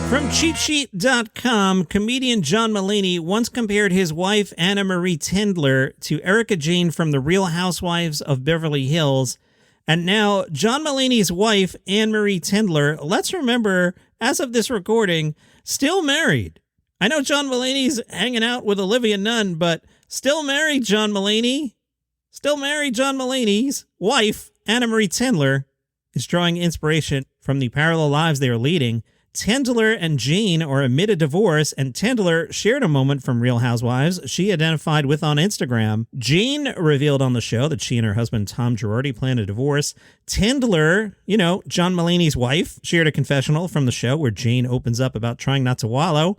From CheapSheet.com, comedian John Mulaney once compared his wife, Anna Marie Tendler, to Erica Jane from The Real Housewives of Beverly Hills. And now, John Mulaney's wife, Anne Marie Tendler, let's remember, as of this recording, still married. I know John Mulaney's hanging out with Olivia Nun, but still married John Mulaney. Still married John Mulaney's wife, Anna Marie Tendler, is drawing inspiration from the parallel lives they are leading. Tendler and Jane are amid a divorce, and Tendler shared a moment from Real Housewives she identified with on Instagram. Jane revealed on the show that she and her husband Tom Girardi planned a divorce. Tendler, John Mulaney's wife, shared a confessional from the show where Jane opens up about trying not to wallow.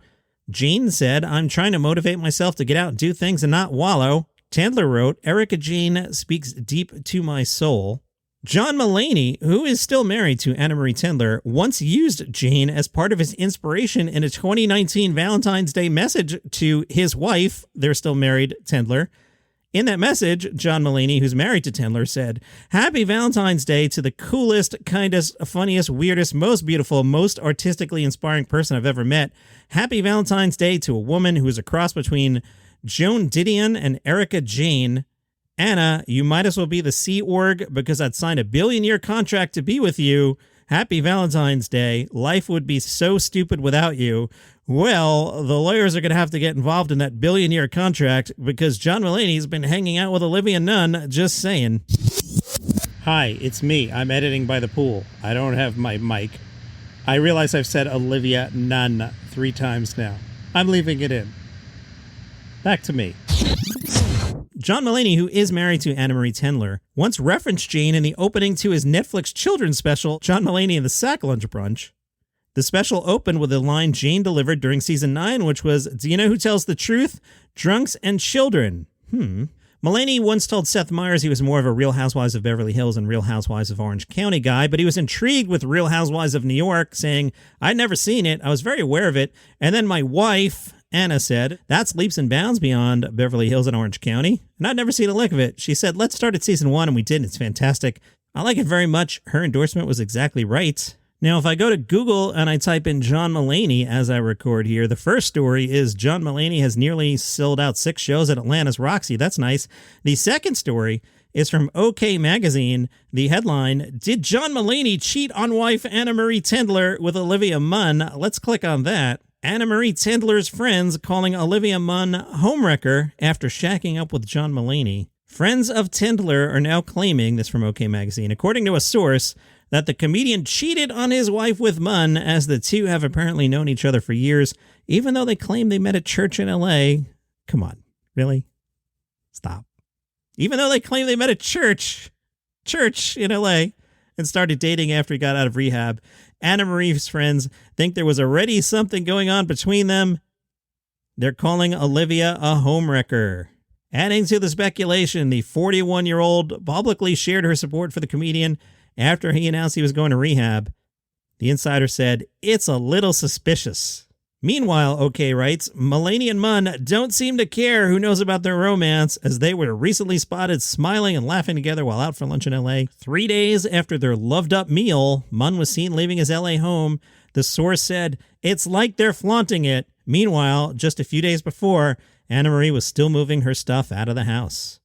Jane said, "I'm trying to motivate myself to get out and do things and not wallow." Tendler wrote, "Erica Jane speaks deep to my soul." John Mulaney, who is still married to Anna Marie Tendler, once used Jane as part of his inspiration in a 2019 Valentine's Day message to his wife, they're still married, Tendler. In that message, John Mulaney, who's married to Tendler, said, "Happy Valentine's Day to the coolest, kindest, funniest, weirdest, most beautiful, most artistically inspiring person I've ever met. Happy Valentine's Day to a woman who is a cross between Joan Didion and Erica Jane. Anna, you might as well be the Sea Org because I'd signed a billion-year contract to be with you. Happy Valentine's Day. Life would be so stupid without you." Well, the lawyers are going to have to get involved in that billion-year contract because John Mulaney's been hanging out with Olivia Nun, just saying. Hi, it's me. I'm editing by the pool. I don't have my mic. I realize I've said Olivia Nun 3 times now. I'm leaving it in. Back to me. John Mulaney, who is married to Anna Marie Tendler, once referenced Jane in the opening to his Netflix children's special, John Mulaney and the Sack Lunch Brunch. The special opened with a line Jane delivered during season 9, which was, "Do you know who tells the truth? Drunks and children." Mulaney once told Seth Meyers he was more of a Real Housewives of Beverly Hills and Real Housewives of Orange County guy, but he was intrigued with Real Housewives of New York, saying, "I'd never seen it. I was very aware of it. And then my wife, Anna, said, that's leaps and bounds beyond Beverly Hills and Orange County. And I'd never seen a lick of it. She said, let's start at season 1, and we did, and it's fantastic. I like it very much. Her endorsement was exactly right." Now, if I go to Google and I type in John Mulaney as I record here, the first story is John Mulaney has nearly sold out 6 shows at Atlanta's Roxy. That's nice. The second story is from OK Magazine. The headline, "Did John Mulaney cheat on wife Anna Marie Tendler with Olivia Munn?" Let's click on that. Anna Marie Tendler's friends calling Olivia Munn homewrecker after shacking up with John Mulaney. Friends of Tendler are now claiming, this from OK Magazine, according to a source, that the comedian cheated on his wife with Munn, as the two have apparently known each other for years, even though they claim they met at church in L.A. Come on, really? Stop. Even though they claim they met at church in L.A. and started dating after he got out of rehab, Anna Marie's friends think there was already something going on between them. They're calling Olivia a homewrecker. Adding to the speculation, the 41-year-old publicly shared her support for the comedian after he announced he was going to rehab. The insider said, "It's a little suspicious." Meanwhile, OK writes, Mulaney and Munn don't seem to care who knows about their romance, as they were recently spotted smiling and laughing together while out for lunch in L.A. 3 days after their loved-up meal, Munn was seen leaving his L.A. home. The source said, "It's like they're flaunting it." Meanwhile, just a few days before, Anna Marie was still moving her stuff out of the house.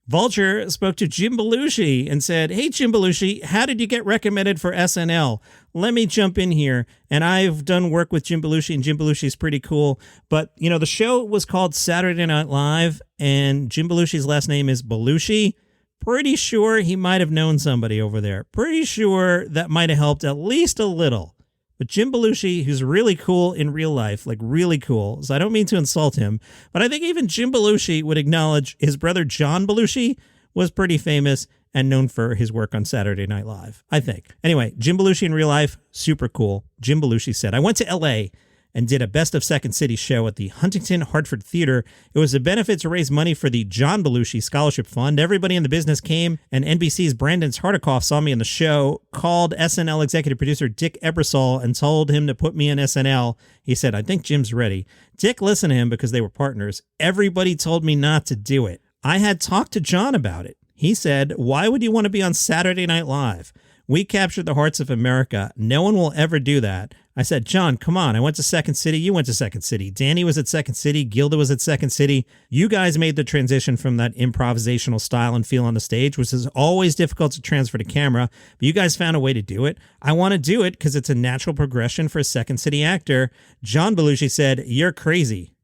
Vulture spoke to Jim Belushi and said, "Hey, Jim Belushi, how did you get recommended for SNL? Let me jump in here." And I've done work with Jim Belushi, and Jim Belushi is pretty cool. But, the show was called Saturday Night Live, and Jim Belushi's last name is Belushi. Pretty sure he might have known somebody over there. Pretty sure that might have helped at least a little. But Jim Belushi, who's really cool in real life, like really cool, so I don't mean to insult him, but I think even Jim Belushi would acknowledge his brother John Belushi was pretty famous and known for his work on Saturday Night Live, I think. Anyway, Jim Belushi in real life, super cool. Jim Belushi said, "I went to L.A. and did a Best of Second City show at the Huntington Hartford Theater. It was a benefit to raise money for the John Belushi Scholarship Fund. Everybody in the business came, and NBC's Brandon Tartikoff saw me in the show, called SNL executive producer Dick Ebersol and told him to put me in SNL. He said, I think Jim's ready. Dick listened to him because they were partners. Everybody told me not to do it. I had talked to John about it. He said, why would you want to be on Saturday Night Live? We captured the hearts of America. No one will ever do that. I said, John, come on. I went to Second City. You went to Second City. Danny was at Second City. Gilda was at Second City. You guys made the transition from that improvisational style and feel on the stage, which is always difficult to transfer to camera, but you guys found a way to do it. I want to do it because it's a natural progression for a Second City actor. John Belushi said, you're crazy.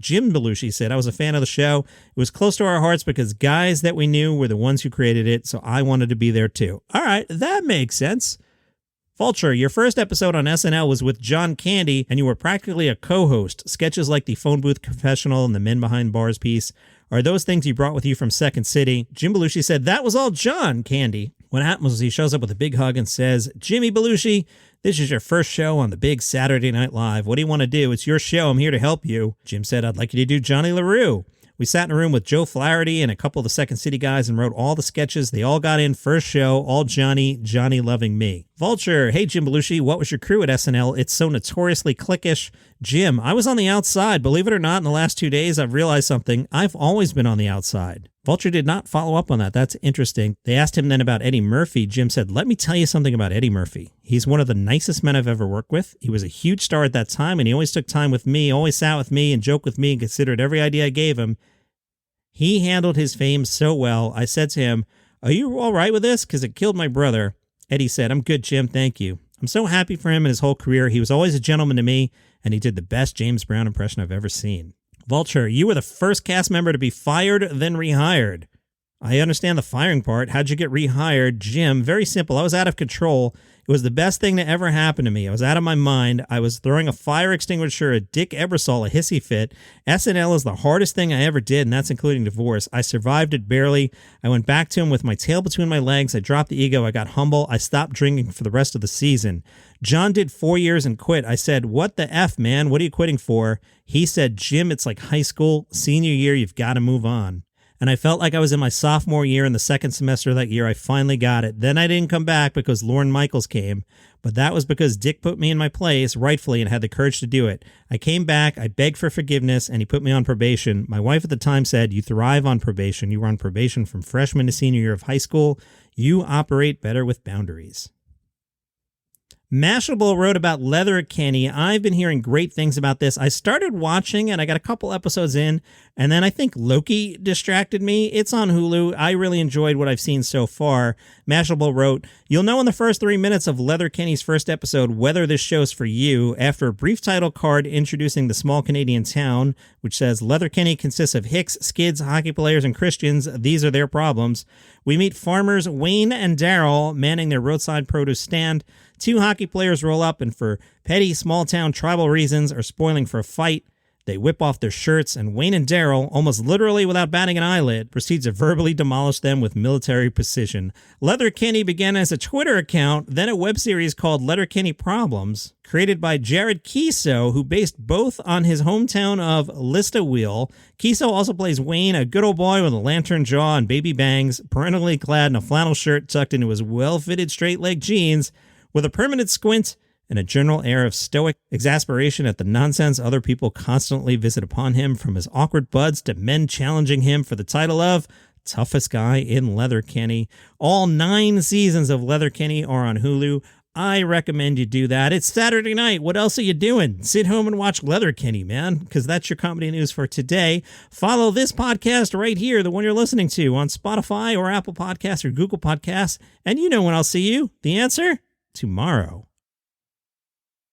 Jim Belushi said, I was a fan of the show. It was close to our hearts because guys that we knew were the ones who created it, so I wanted to be there too. All right, that makes sense. Vulture, your first episode on SNL was with John Candy, and you were practically a co-host. Sketches like the Phone Booth Confessional and the Men Behind Bars piece are those things you brought with you from Second City. Jim Belushi said, that was all John Candy. What happens is he shows up with a big hug and says, Jimmy Belushi, this is your first show on the big Saturday Night Live. What do you want to do? It's your show. I'm here to help you. Jim said, I'd like you to do Johnny LaRue. We sat in a room with Joe Flaherty and a couple of the Second City guys and wrote all the sketches. They all got in first show, all Johnny loving me. Vulture, hey Jim Belushi, what was your crew at SNL? It's so notoriously cliquish. Jim, I was on the outside. Believe it or not, in the last 2 days, I've realized something. I've always been on the outside. Vulture did not follow up on that. That's interesting. They asked him then about Eddie Murphy. Jim said, let me tell you something about Eddie Murphy. He's one of the nicest men I've ever worked with. He was a huge star at that time, and he always took time with me, always sat with me and joked with me and considered every idea I gave him. He handled his fame so well. I said to him, are you all right with this? Because it killed my brother. Eddie said, I'm good, Jim. Thank you. I'm so happy for him and his whole career. He was always a gentleman to me, and he did the best James Brown impression I've ever seen. Vulture, you were the first cast member to be fired, then rehired. I understand the firing part. How'd you get rehired? Jim, very simple. I was out of control. It was the best thing to ever happen to me. I was out of my mind. I was throwing a fire extinguisher at Dick Ebersol, a hissy fit. SNL is the hardest thing I ever did, and that's including divorce. I survived it barely. I went back to him with my tail between my legs. I dropped the ego. I got humble. I stopped drinking for the rest of the season. John did 4 years and quit. I said, what the F, man? What are you quitting for? He said, Jim, it's like high school. Senior year, you've got to move on. And I felt like I was in my sophomore year. In the second semester of that year, I finally got it. Then I didn't come back because Lorne Michaels came, but that was because Dick put me in my place, rightfully, and had the courage to do it. I came back, I begged for forgiveness, and he put me on probation. My wife at the time said, you thrive on probation. You were on probation from freshman to senior year of high school. You operate better with boundaries. Mashable wrote about Leatherkenny. I've been hearing great things about this. I started watching and I got a couple episodes in, and then I think Loki distracted me. It's on Hulu. I really enjoyed what I've seen so far. Mashable wrote, you'll know in the first 3 minutes of Leatherkenny's first episode whether this show's for you. After a brief title card introducing the small Canadian town, which says Leatherkenny consists of Hicks, Skids, hockey players, and Christians. These are their problems. We meet farmers Wayne and Daryl manning their roadside produce stand. 2 hockey players roll up and for petty small-town tribal reasons are spoiling for a fight. They whip off their shirts, and Wayne and Daryl, almost literally without batting an eyelid, proceeds to verbally demolish them with military precision. Letterkenny began as a Twitter account, then a web series called Letterkenny Problems, created by Jared Keeso, who based both on his hometown of Listowel. Keeso also plays Wayne, a good old boy with a lantern jaw and baby bangs, perennially clad in a flannel shirt tucked into his well-fitted straight-leg jeans, with a permanent squint and a general air of stoic exasperation at the nonsense other people constantly visit upon him, from his awkward buds to men challenging him for the title of toughest guy in Letterkenny. All 9 seasons of Letterkenny are on Hulu. I recommend you do that. It's Saturday night. What else are you doing? Sit home and watch Letterkenny, man, because that's your comedy news for today. Follow this podcast right here, the one you're listening to, on Spotify or Apple Podcasts or Google Podcasts. And you know when I'll see you. The answer? Tomorrow.